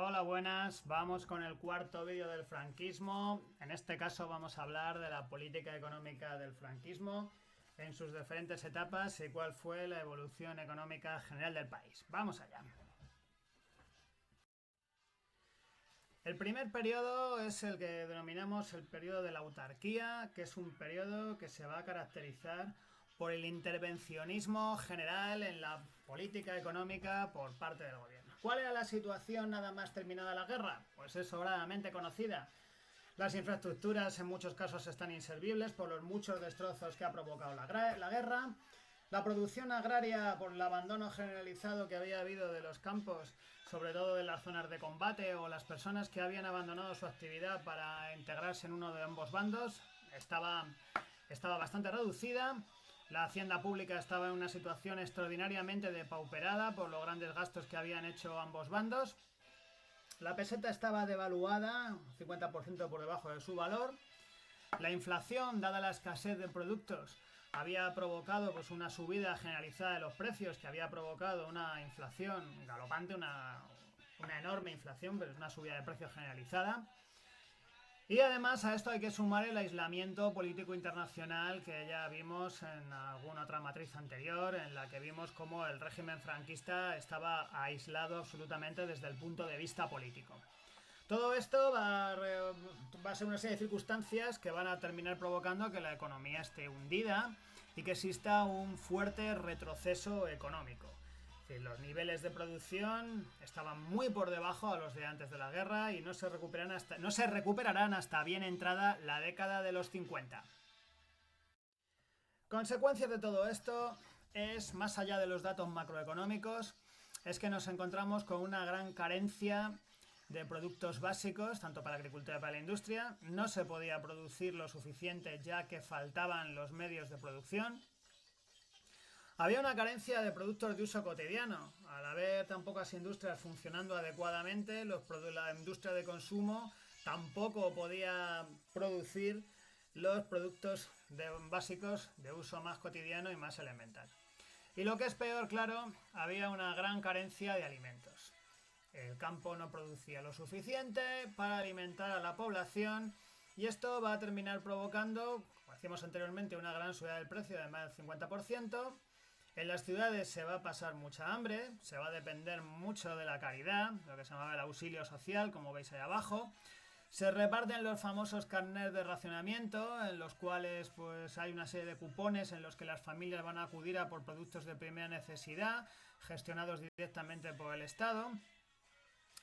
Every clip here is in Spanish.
Hola, buenas. Vamos con el cuarto vídeo del franquismo. En este caso vamos a hablar de la política económica del franquismo en sus diferentes etapas y cuál fue la evolución económica general del país. Vamos allá. El primer periodo es el que denominamos el periodo de la autarquía, que es un periodo que se va a caracterizar por el intervencionismo general en la política económica por parte del gobierno. ¿Cuál era la situación nada más terminada la guerra? Pues es sobradamente conocida. Las infraestructuras en muchos casos están inservibles por los muchos destrozos que ha provocado la guerra. La producción agraria, por el abandono generalizado que había habido de los campos, sobre todo de las zonas de combate, o las personas que habían abandonado su actividad para integrarse en uno de ambos bandos, estaba bastante reducida. La hacienda pública estaba en una situación extraordinariamente depauperada por los grandes gastos que habían hecho ambos bandos. La peseta estaba devaluada, 50% por debajo de su valor. La inflación, dada la escasez de productos, había provocado una subida generalizada de los precios, que había provocado una inflación galopante, una enorme inflación, pero es una subida de precios generalizada. Y además a esto hay que sumar el aislamiento político internacional que ya vimos en alguna otra matriz anterior, en la que vimos cómo el régimen franquista estaba aislado absolutamente desde el punto de vista político. Todo esto va a ser una serie de circunstancias que van a terminar provocando que la economía esté hundida y que exista un fuerte retroceso económico. Es decir, los niveles de producción estaban muy por debajo a los de antes de la guerra y no se recuperarán hasta bien entrada la década de los 50. Consecuencias de todo esto es, más allá de los datos macroeconómicos, es que nos encontramos con una gran carencia de productos básicos, tanto para la agricultura como para la industria. No se podía producir lo suficiente ya que faltaban los medios de producción. Había una carencia de productos de uso cotidiano. Al haber tan pocas industrias funcionando adecuadamente, la industria de consumo tampoco podía producir los productos básicos de uso más cotidiano y más elemental. Y lo que es peor, claro, había una gran carencia de alimentos. El campo no producía lo suficiente para alimentar a la población y esto va a terminar provocando, como decíamos anteriormente, una gran subida del precio de más del 50%. En las ciudades se va a pasar mucha hambre, se va a depender mucho de la caridad, lo que se llamaba el auxilio social, como veis ahí abajo. Se reparten los famosos carnets de racionamiento, en los cuales hay una serie de cupones en los que las familias van a acudir a por productos de primera necesidad, gestionados directamente por el Estado.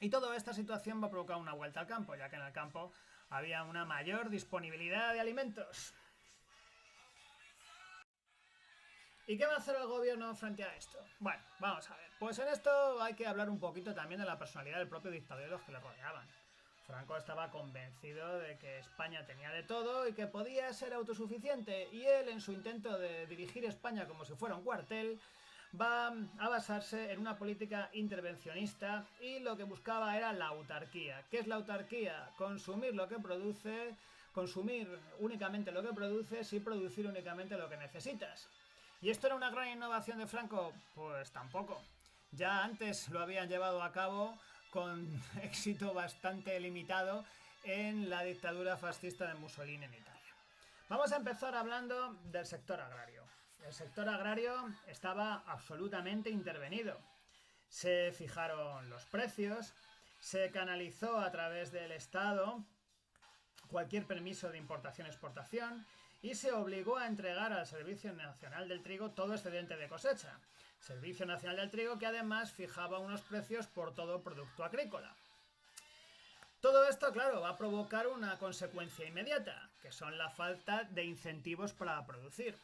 Y toda esta situación va a provocar una vuelta al campo, ya que en el campo había una mayor disponibilidad de alimentos. ¿Y qué va a hacer el gobierno frente a esto? Bueno, vamos a ver. Pues en esto hay que hablar un poquito también de la personalidad del propio dictador y los que le rodeaban. Franco estaba convencido de que España tenía de todo y que podía ser autosuficiente, y él, en su intento de dirigir España como si fuera un cuartel, va a basarse en una política intervencionista y lo que buscaba era la autarquía. ¿Qué es la autarquía? Consumir lo que produce, consumir únicamente lo que produces y producir únicamente lo que necesitas. ¿Y esto era una gran innovación de Franco? Pues tampoco. Ya antes lo habían llevado a cabo con éxito bastante limitado en la dictadura fascista de Mussolini en Italia. Vamos a empezar hablando del sector agrario. El sector agrario estaba absolutamente intervenido. Se fijaron los precios, se canalizó a través del Estado cualquier permiso de importación-exportación y se obligó a entregar al Servicio Nacional del Trigo todo excedente de cosecha. Servicio Nacional del Trigo que además fijaba unos precios por todo producto agrícola. Todo esto, claro, va a provocar una consecuencia inmediata, que son la falta de incentivos para producir.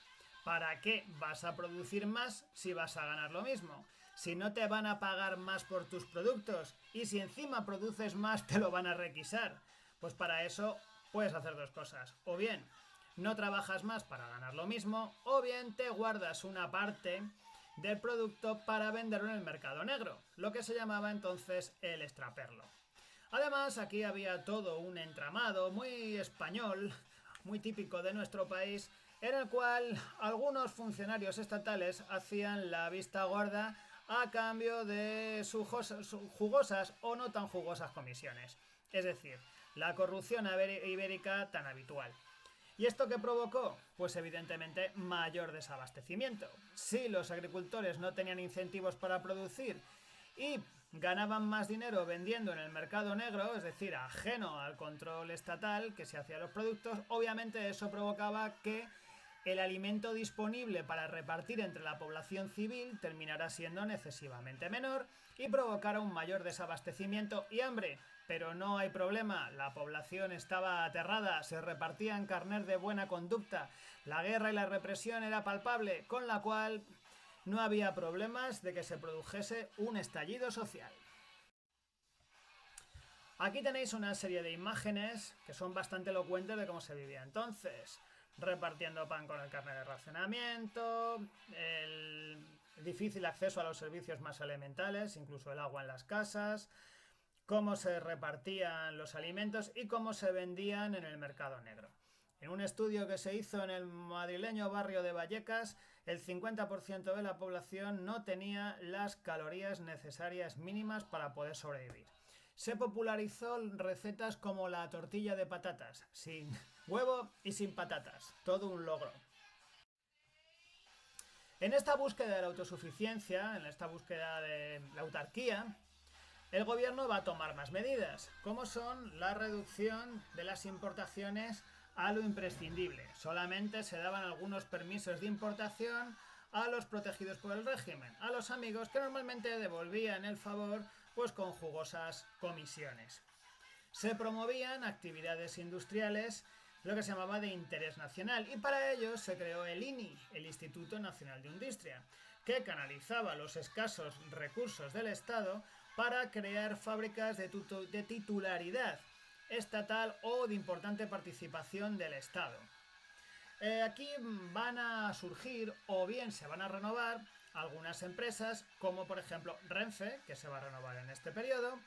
¿Para qué vas a producir más si vas a ganar lo mismo? Si no te van a pagar más por tus productos y si encima produces más te lo van a requisar. Pues para eso puedes hacer dos cosas. O bien no trabajas más para ganar lo mismo, o bien te guardas una parte del producto para venderlo en el mercado negro, lo que se llamaba entonces el extraperlo. Además, aquí había todo un entramado muy español, muy típico de nuestro país, en el cual algunos funcionarios estatales hacían la vista gorda a cambio de jugosas o no tan jugosas comisiones. Es decir, la corrupción ibérica tan habitual. ¿Y esto qué provocó? Pues evidentemente mayor desabastecimiento. Si los agricultores no tenían incentivos para producir y ganaban más dinero vendiendo en el mercado negro, es decir, ajeno al control estatal que se hacía los productos, obviamente eso provocaba que el alimento disponible para repartir entre la población civil terminará siendo excesivamente menor y provocará un mayor desabastecimiento y hambre. Pero no hay problema, la población estaba aterrada, se repartían carnet de buena conducta, la guerra y la represión era palpable, con la cual no había problemas de que se produjese un estallido social. Aquí tenéis una serie de imágenes que son bastante elocuentes de cómo se vivía entonces. Repartiendo pan con el carnet de racionamiento, el difícil acceso a los servicios más elementales, incluso el agua en las casas, cómo se repartían los alimentos y cómo se vendían en el mercado negro. En un estudio que se hizo en el madrileño barrio de Vallecas, el 50% de la población no tenía las calorías necesarias mínimas para poder sobrevivir. Se popularizó recetas como la tortilla de patatas, sin huevo y sin patatas, todo un logro. En esta búsqueda de la autosuficiencia, en esta búsqueda de la autarquía, el gobierno va a tomar más medidas, como son la reducción de las importaciones a lo imprescindible. Solamente se daban algunos permisos de importación a los protegidos por el régimen, a los amigos que normalmente devolvían el favor pues con jugosas comisiones. Se promovían actividades industriales, lo que se llamaba de interés nacional, y para ello se creó el INI, el Instituto Nacional de Industria, que canalizaba los escasos recursos del Estado para crear fábricas de titularidad estatal o de importante participación del Estado. Aquí van a surgir o bien se van a renovar algunas empresas, como por ejemplo Renfe, que se va a renovar en este periodo,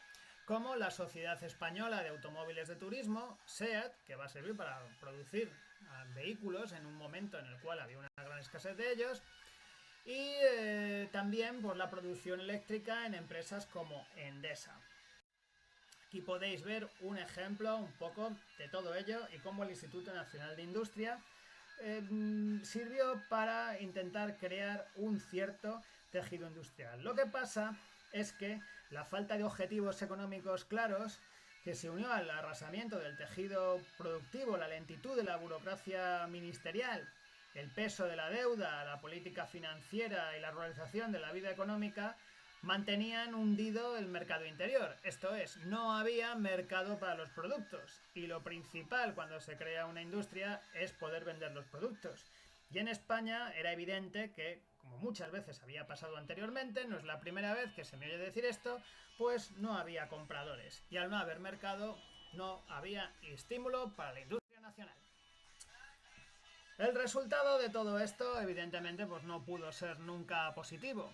como la Sociedad Española de Automóviles de Turismo, SEAT, que va a servir para producir vehículos en un momento en el cual había una gran escasez de ellos, y también pues, la producción eléctrica en empresas como Endesa. Aquí podéis ver un ejemplo un poco de todo ello y cómo el Instituto Nacional de Industria sirvió para intentar crear un cierto tejido industrial. Lo que pasa es que la falta de objetivos económicos claros, que se unió al arrasamiento del tejido productivo, la lentitud de la burocracia ministerial, el peso de la deuda, la política financiera y la ruralización de la vida económica, mantenían hundido el mercado interior. Esto es, no había mercado para los productos. Y lo principal cuando se crea una industria es poder vender los productos. Y en España era evidente que, como muchas veces había pasado anteriormente, no es la primera vez que se me oye decir esto, pues no había compradores. Y al no haber mercado, no había estímulo para la industria nacional. El resultado de todo esto, evidentemente, pues no pudo ser nunca positivo.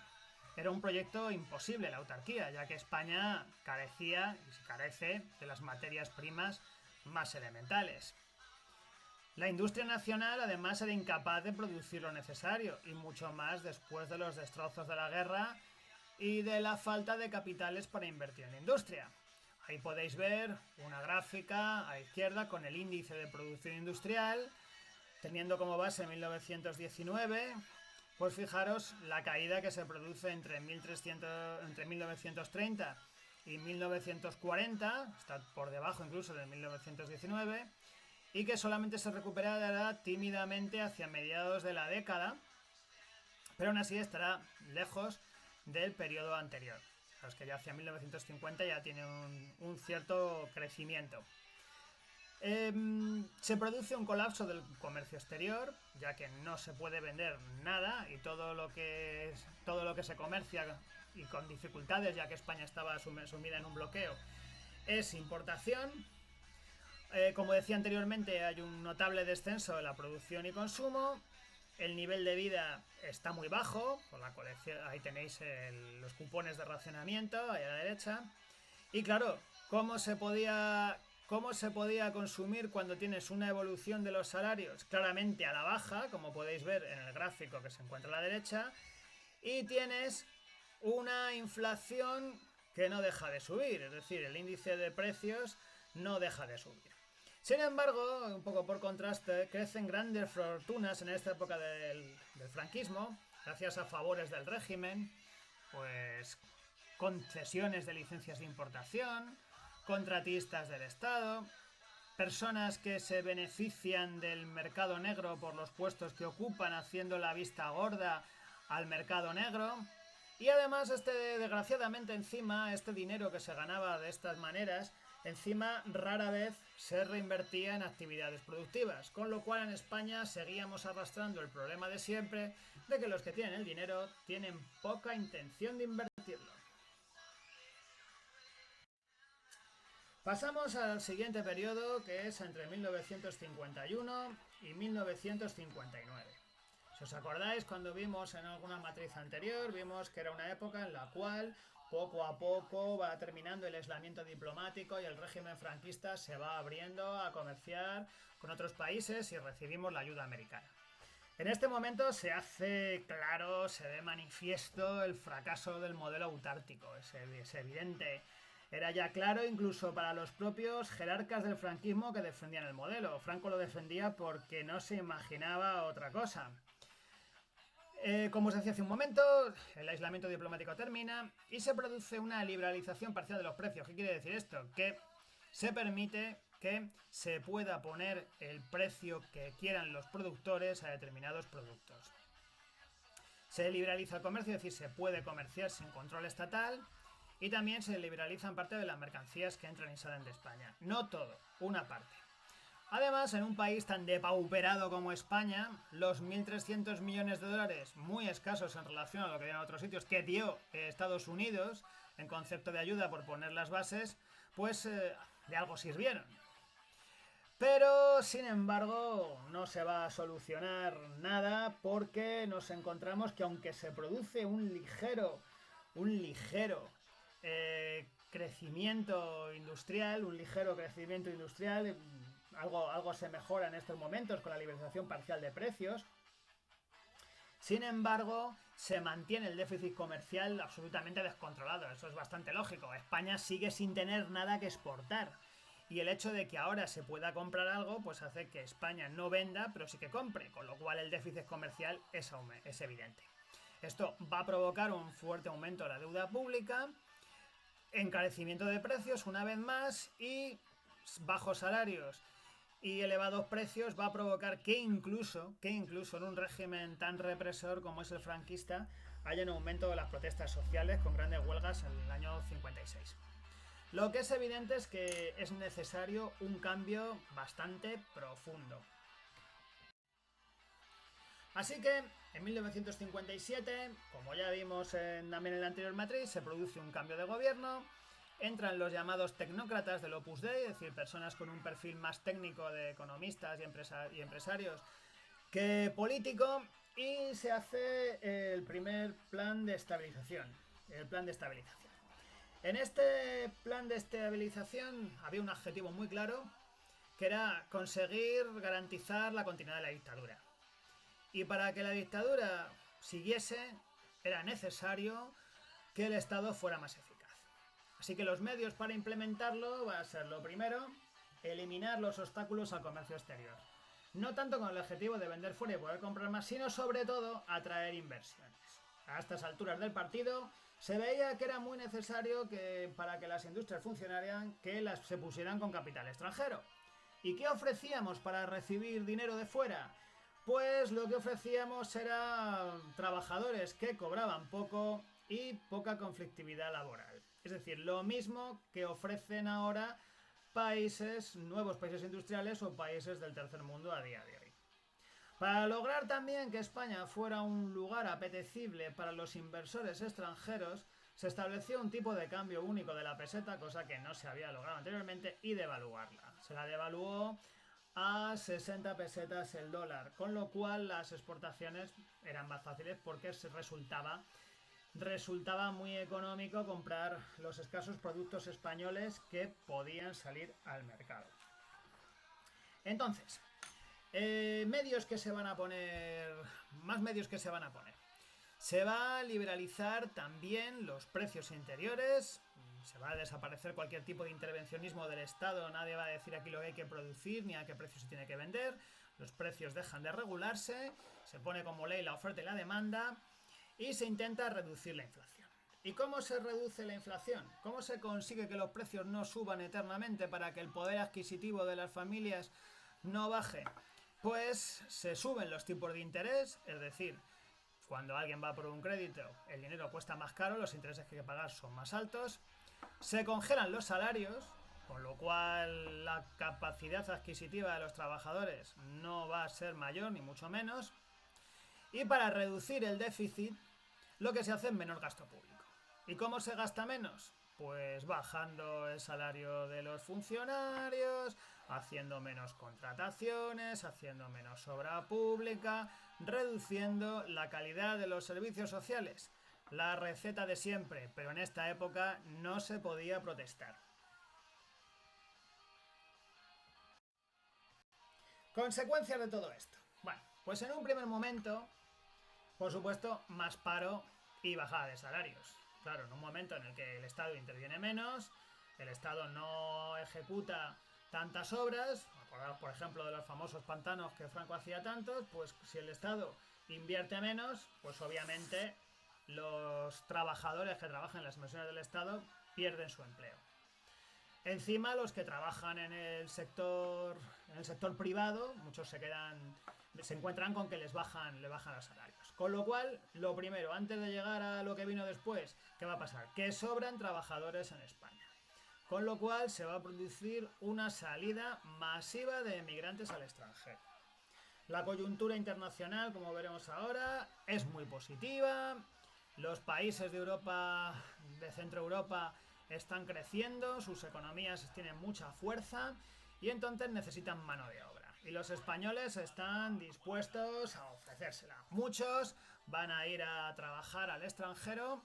Era un proyecto imposible la autarquía, ya que España carecía y carece de las materias primas más elementales. La industria nacional además era incapaz de producir lo necesario, y mucho más después de los destrozos de la guerra y de la falta de capitales para invertir en industria. Ahí podéis ver una gráfica a la izquierda con el índice de producción industrial, teniendo como base 1919. Pues fijaros la caída que se produce entre 1930 y 1940, está por debajo incluso de 1919, y que solamente se recuperará tímidamente hacia mediados de la década, pero aún así estará lejos del periodo anterior. Los que ya hacia 1950 ya tiene un cierto crecimiento. Se produce un colapso del comercio exterior, ya que no se puede vender nada y todo lo que se comercia y con dificultades, ya que España estaba sumida en un bloqueo, es importación. Como decía anteriormente, hay un notable descenso de la producción y consumo. El nivel de vida está muy bajo, por la colección, ahí tenéis los cupones de racionamiento, ahí a la derecha. Y claro, ¿cómo se podía consumir cuando tienes una evolución de los salarios claramente a la baja, como podéis ver en el gráfico que se encuentra a la derecha, y tienes una inflación que no deja de subir, es decir, el índice de precios no deja de subir. Sin embargo, un poco por contraste, crecen grandes fortunas en esta época del franquismo, gracias a favores del régimen, pues concesiones de licencias de importación, contratistas del Estado, personas que se benefician del mercado negro por los puestos que ocupan, haciendo la vista gorda al mercado negro. Y además, desgraciadamente, encima, este dinero que se ganaba de estas maneras, encima rara vez se reinvertía en actividades productivas, con lo cual en España seguíamos arrastrando el problema de siempre de que los que tienen el dinero tienen poca intención de invertirlo. Pasamos al siguiente periodo, que es entre 1951 y 1959. Si os acordáis, cuando vimos en alguna matriz anterior, vimos que era una época en la cual poco a poco va terminando el aislamiento diplomático y el régimen franquista se va abriendo a comerciar con otros países y recibimos la ayuda americana. En este momento se hace claro, se ve manifiesto el fracaso del modelo autárquico, es evidente. Era ya claro incluso para los propios jerarcas del franquismo que defendían el modelo. Franco lo defendía porque no se imaginaba otra cosa. Como os decía hace un momento, el aislamiento diplomático termina y se produce una liberalización parcial de los precios. ¿Qué quiere decir esto? Que se permite que se pueda poner el precio que quieran los productores a determinados productos. Se liberaliza el comercio, es decir, se puede comerciar sin control estatal, y también se liberalizan parte de las mercancías que entran y salen de España. No todo, una parte. Además, en un país tan depauperado como España, los 1.300 millones de dólares, muy escasos en relación a lo que dio en otros sitios, que dio Estados Unidos en concepto de ayuda por poner las bases, pues de algo sirvieron. Pero, sin embargo, no se va a solucionar nada porque nos encontramos que aunque se produce un ligero crecimiento industrial, algo se mejora en estos momentos con la liberalización parcial de precios. Sin embargo, se mantiene el déficit comercial absolutamente descontrolado. Eso es bastante lógico. España sigue sin tener nada que exportar. Y el hecho de que ahora se pueda comprar algo, pues hace que España no venda, pero sí que compre. Con lo cual el déficit comercial es evidente. Esto va a provocar un fuerte aumento de la deuda pública, encarecimiento de precios una vez más, y bajos salarios y elevados precios va a provocar que incluso en un régimen tan represor como es el franquista haya un aumento de las protestas sociales con grandes huelgas en el año 56. Lo que es evidente es que es necesario un cambio bastante profundo. Así que en 1957, como ya vimos también en la anterior matriz, se produce un cambio de gobierno, entran los llamados tecnócratas del Opus Dei, es decir, personas con un perfil más técnico de economistas y empresarios que político, y se hace el primer plan de estabilización, En este plan de estabilización había un objetivo muy claro, que era conseguir garantizar la continuidad de la dictadura. Y para que la dictadura siguiese, era necesario que el Estado fuera más eficaz. Así que los medios para implementarlo va a ser, lo primero, eliminar los obstáculos al comercio exterior. No tanto con el objetivo de vender fuera y poder comprar más, sino sobre todo atraer inversiones. A estas alturas del partido se veía que era muy necesario que para que las industrias funcionaran, que se pusieran con capital extranjero. ¿Y qué ofrecíamos para recibir dinero de fuera? Pues lo que ofrecíamos era trabajadores que cobraban poco y poca conflictividad laboral. Es decir, lo mismo que ofrecen ahora nuevos países industriales o países del tercer mundo a día de hoy. Para lograr también que España fuera un lugar apetecible para los inversores extranjeros, se estableció un tipo de cambio único de la peseta, cosa que no se había logrado anteriormente, y devaluarla. Se la devaluó a 60 pesetas el dólar, con lo cual las exportaciones eran más fáciles porque resultaba muy económico comprar los escasos productos españoles que podían salir al mercado. Entonces, más medios que se van a poner. Se va a liberalizar también los precios interiores, se va a desaparecer cualquier tipo de intervencionismo del Estado, nadie va a decir aquí lo que hay que producir ni a qué precio se tiene que vender, los precios dejan de regularse, se pone como ley la oferta y la demanda y se intenta reducir la inflación. ¿Y cómo se reduce la inflación? ¿Cómo se consigue que los precios no suban eternamente para que el poder adquisitivo de las familias no baje? Pues se suben los tipos de interés, es decir, cuando alguien va por un crédito, el dinero cuesta más caro, los intereses que hay que pagar son más altos. Se congelan los salarios, con lo cual la capacidad adquisitiva de los trabajadores no va a ser mayor ni mucho menos. Y para reducir el déficit, lo que se hace es menor gasto público. ¿Y cómo se gasta menos? Pues bajando el salario de los funcionarios, haciendo menos contrataciones, haciendo menos obra pública, reduciendo la calidad de los servicios sociales. La receta de siempre, pero en esta época no se podía protestar. Consecuencias de todo esto. Bueno, pues en un primer momento, por supuesto, más paro y bajada de salarios. Claro, en un momento en el que el Estado interviene menos, el Estado no ejecuta tantas obras, acordaos por ejemplo de los famosos pantanos que Franco hacía tantos, pues si el Estado invierte menos, pues obviamente los trabajadores que trabajan en las inversiones del Estado pierden su empleo. Encima los que trabajan en el sector privado, muchos se encuentran con que le bajan los salarios. Con lo cual, lo primero, antes de llegar a lo que vino después, ¿qué va a pasar? Que sobran trabajadores en España. Con lo cual se va a producir una salida masiva de emigrantes al extranjero. La coyuntura internacional, como veremos ahora, es muy positiva. Los países de Europa, de Centro Europa, están creciendo, sus economías tienen mucha fuerza y entonces necesitan mano de obra. Y los españoles están dispuestos a ofrecérsela. Muchos van a ir a trabajar al extranjero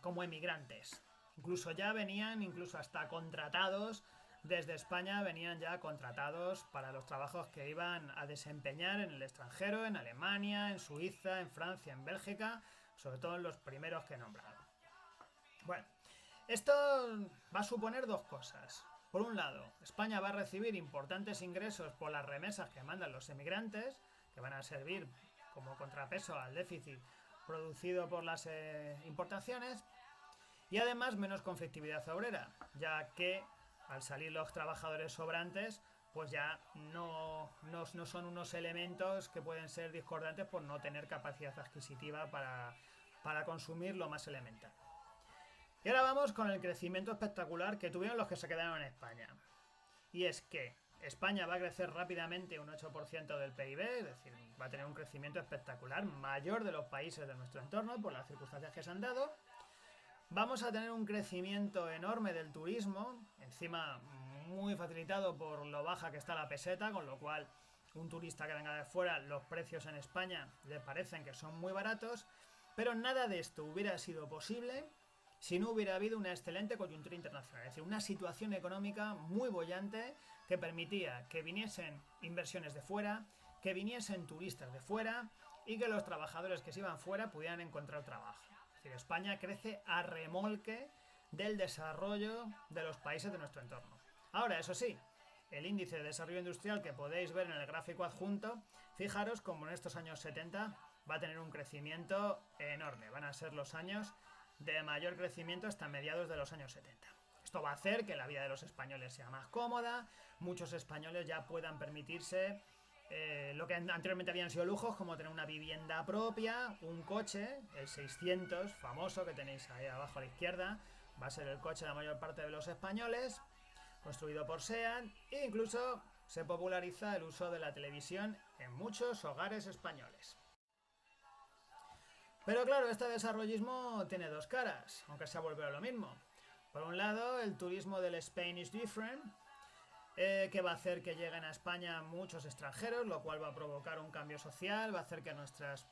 como emigrantes. Incluso ya venían, incluso hasta contratados desde España, venían ya contratados para los trabajos que iban a desempeñar en el extranjero, en Alemania, en Suiza, en Francia, en Bélgica, sobre todo en los primeros que he nombrado. Bueno, esto va a suponer dos cosas. Por un lado, España va a recibir importantes ingresos por las remesas que mandan los emigrantes, que van a servir como contrapeso al déficit producido por las importaciones, y además menos conflictividad obrera, ya que al salir los trabajadores sobrantes, pues ya no son unos elementos que pueden ser discordantes por no tener capacidad adquisitiva para consumir lo más elemental. Y ahora vamos con el crecimiento espectacular que tuvieron los que se quedaron en España. Y es que España va a crecer rápidamente un 8% del PIB, es decir, va a tener un crecimiento espectacular, mayor de los países de nuestro entorno por las circunstancias que se han dado. Vamos a tener un crecimiento enorme del turismo, encima muy facilitado por lo baja que está la peseta, con lo cual un turista que venga de fuera, los precios en España le parecen que son muy baratos, pero nada de esto hubiera sido posible si no hubiera habido una excelente coyuntura internacional, es decir, una situación económica muy boyante que permitía que viniesen inversiones de fuera, que viniesen turistas de fuera y que los trabajadores que se iban fuera pudieran encontrar trabajo. Es decir, España crece a remolque del desarrollo de los países de nuestro entorno. Ahora, eso sí, el índice de desarrollo industrial que podéis ver en el gráfico adjunto, fijaros como en estos años 70 va a tener un crecimiento enorme, van a ser los años de mayor crecimiento hasta mediados de los años 70. Esto va a hacer que la vida de los españoles sea más cómoda, muchos españoles ya puedan permitirse lo que anteriormente habían sido lujos, como tener una vivienda propia, un coche, el 600 famoso que tenéis ahí abajo a la izquierda, va a ser el coche de la mayor parte de los españoles, construido por SEAT, e incluso se populariza el uso de la televisión en muchos hogares españoles. Pero claro, este desarrollismo tiene dos caras, aunque se ha vuelto lo mismo. Por un lado, el turismo del Spanish Different, que va a hacer que lleguen a España muchos extranjeros, lo cual va a provocar un cambio social, va a hacer que nuestras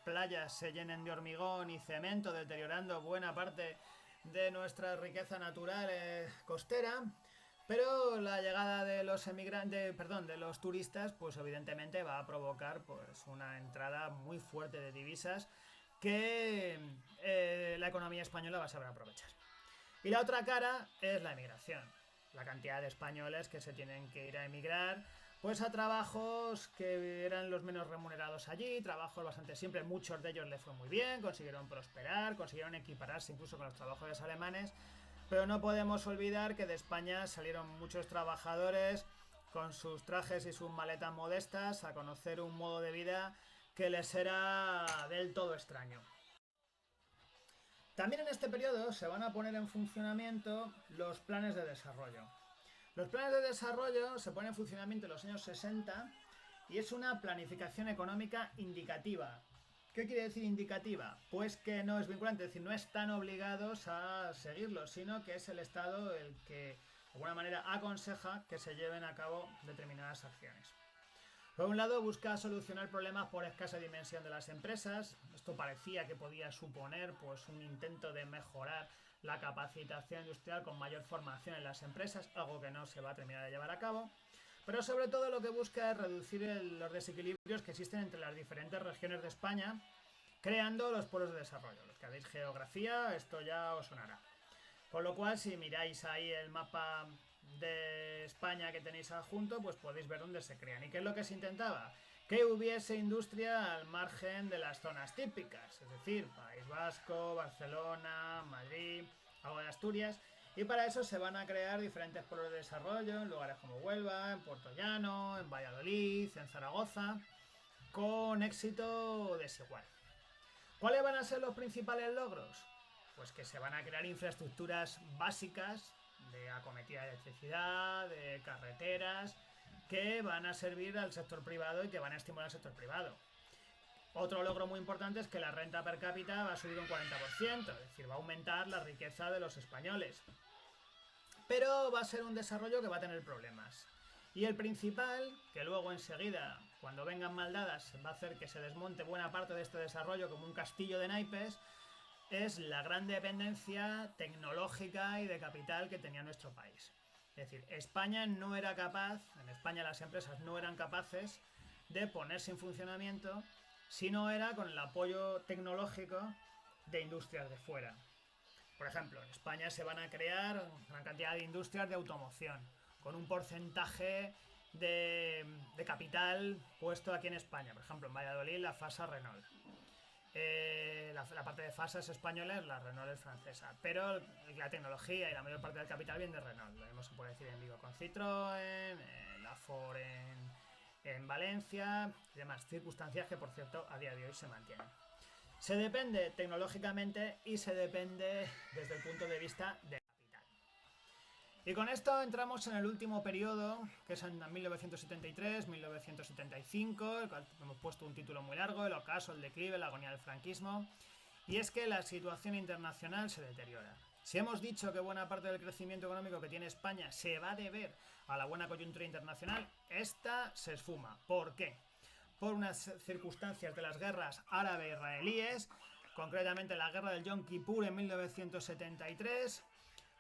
playas se llenen de hormigón y cemento, deteriorando buena parte de nuestra riqueza natural costera. Pero la llegada de los de los turistas, pues evidentemente va a provocar pues una entrada muy fuerte de divisas que la economía española va a saber aprovechar. Y la otra cara es la emigración. La cantidad de españoles que se tienen que ir a emigrar pues a trabajos que eran los menos remunerados allí, trabajos bastante simples, muchos de ellos les fue muy bien, consiguieron prosperar, consiguieron equipararse incluso con los trabajadores alemanes, pero no podemos olvidar que de España salieron muchos trabajadores con sus trajes y sus maletas modestas a conocer un modo de vida que les era del todo extraño. También en este periodo se van a poner en funcionamiento los planes de desarrollo. Los planes de desarrollo se ponen en funcionamiento en los años 60 y es una planificación económica indicativa. ¿Qué quiere decir indicativa? Pues que no es vinculante, es decir, no están obligados a seguirlo, sino que es el Estado el que de alguna manera aconseja que se lleven a cabo determinadas acciones. Por un lado, busca solucionar problemas por escasa dimensión de las empresas. Esto parecía que podía suponer pues, un intento de mejorar la capacitación industrial con mayor formación en las empresas, algo que no se va a terminar de llevar a cabo. Pero sobre todo lo que busca es reducir los desequilibrios que existen entre las diferentes regiones de España, creando los polos de desarrollo. Los que habéis geografía, esto ya os sonará. Con lo cual, si miráis ahí el mapa de España que tenéis adjunto, pues podéis ver dónde se crean. ¿Y qué es lo que se intentaba? Que hubiese industria al margen de las zonas típicas, es decir, País Vasco, Barcelona, Madrid, algo de Asturias, y para eso se van a crear diferentes polos de desarrollo en lugares como Huelva, en Puerto Llano, en Valladolid, en Zaragoza, con éxito desigual. ¿Cuáles van a ser los principales logros? Pues que se van a crear infraestructuras básicas de acometida de electricidad, de carreteras, que van a servir al sector privado y que van a estimular al sector privado. Otro logro muy importante es que la renta per cápita va a subir un 40%, es decir, va a aumentar la riqueza de los españoles. Pero va a ser un desarrollo que va a tener problemas. Y el principal, que luego enseguida, cuando vengan mal dadas, va a hacer que se desmonte buena parte de este desarrollo como un castillo de naipes, es la gran dependencia tecnológica y de capital que tenía nuestro país. Es decir, España no era capaz, en España las empresas no eran capaces de ponerse en funcionamiento si no era con el apoyo tecnológico de industrias de fuera. Por ejemplo, en España se van a crear una cantidad de industrias de automoción, con un porcentaje de capital puesto aquí en España. Por ejemplo, en Valladolid la FASA Renault. La parte de FASA es española, la Renault es francesa, pero la tecnología y la mayor parte del capital viene de Renault. Lo mismo se puede decir en Vigo con Citroën, la Ford en Valencia y demás, circunstancias que por cierto a día de hoy se mantienen. Se depende tecnológicamente y se depende desde el punto de vista de capital. Y con esto entramos en el último periodo, que es en 1973-1975, el cual hemos puesto un título muy largo, el ocaso, el declive, la agonía del franquismo. Y es que la situación internacional se deteriora. Si hemos dicho que buena parte del crecimiento económico que tiene España se va a deber a la buena coyuntura internacional, esta se esfuma. ¿Por qué? Por unas circunstancias de las guerras árabe-israelíes, concretamente la guerra del Yom Kippur en 1973.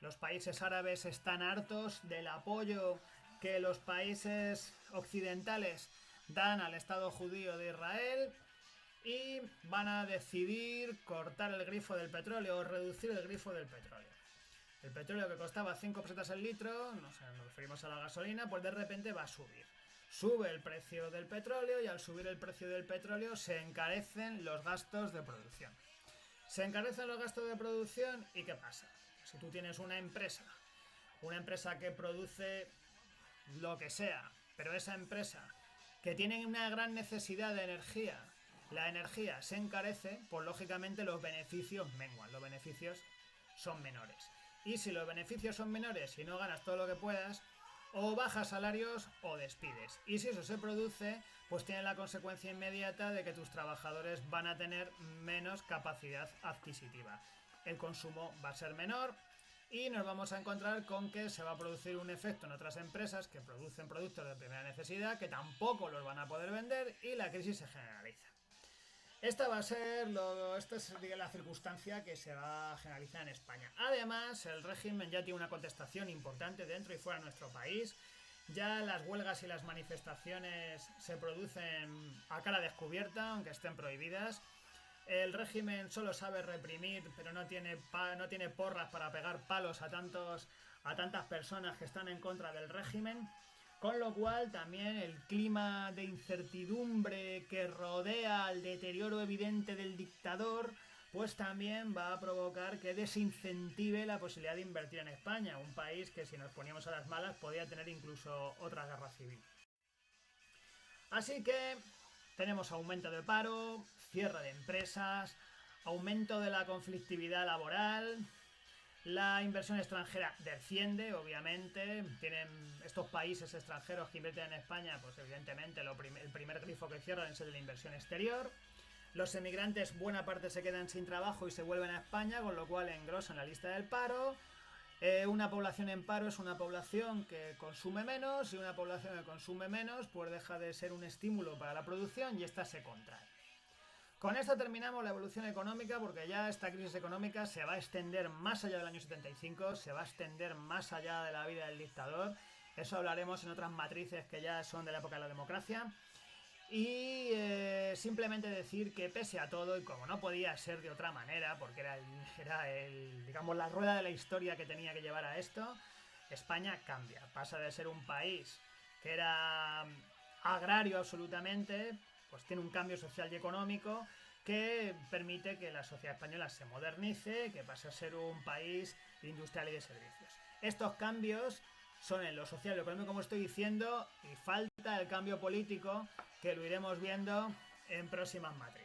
Los países árabes están hartos del apoyo que los países occidentales dan al Estado judío de Israel y van a decidir cortar el grifo del petróleo o reducir el grifo del petróleo. El petróleo que costaba 5 pesetas el litro, nos referimos a la gasolina, pues de repente va a subir. Sube el precio del petróleo y al subir el precio del petróleo se encarecen los gastos de producción. Se encarecen los gastos de producción y ¿qué pasa? Si tú tienes una empresa que produce lo que sea, pero esa empresa que tiene una gran necesidad de energía, la energía se encarece, pues lógicamente los beneficios menguan, los beneficios son menores. Y si los beneficios son menores y no ganas todo lo que puedas, o bajas salarios o despides. Y si eso se produce, pues tiene la consecuencia inmediata de que tus trabajadores van a tener menos capacidad adquisitiva. El consumo va a ser menor y nos vamos a encontrar con que se va a producir un efecto en otras empresas que producen productos de primera necesidad que tampoco los van a poder vender y la crisis se generaliza. Esta es la circunstancia que se va a generalizar en España. Además, el régimen ya tiene una contestación importante dentro y fuera de nuestro país. Ya las huelgas y las manifestaciones se producen a cara descubierta, aunque estén prohibidas. El régimen solo sabe reprimir, pero no tiene porras para pegar palos a tantas personas que están en contra del régimen. Con lo cual también el clima de incertidumbre que rodea al deterioro evidente del dictador, pues también va a provocar que desincentive la posibilidad de invertir en España, un país que si nos poníamos a las malas podía tener incluso otra guerra civil. Así que tenemos aumento de paro, cierre de empresas, aumento de la conflictividad laboral, la inversión extranjera desciende, obviamente. Tienen estos países extranjeros que invierten en España, pues evidentemente el primer grifo que cierran es el de la inversión exterior. Los emigrantes, buena parte se quedan sin trabajo y se vuelven a España, con lo cual engrosan la lista del paro. Una población en paro es una población que consume menos, y una población que consume menos pues deja de ser un estímulo para la producción y esta se contrae. Con esto terminamos la evolución económica, porque ya esta crisis económica se va a extender más allá del año 75, se va a extender más allá de la vida del dictador. Eso hablaremos en otras matrices que ya son de la época de la democracia. Y simplemente decir que pese a todo, y como no podía ser de otra manera, porque era digamos, la rueda de la historia que tenía que llevar a esto, España cambia. Pasa de ser un país que era agrario absolutamente, pues tiene un cambio social y económico que permite que la sociedad española se modernice, que pase a ser un país industrial y de servicios. Estos cambios son en lo social y lo económico, como estoy diciendo, y falta el cambio político, que lo iremos viendo en próximas matrices.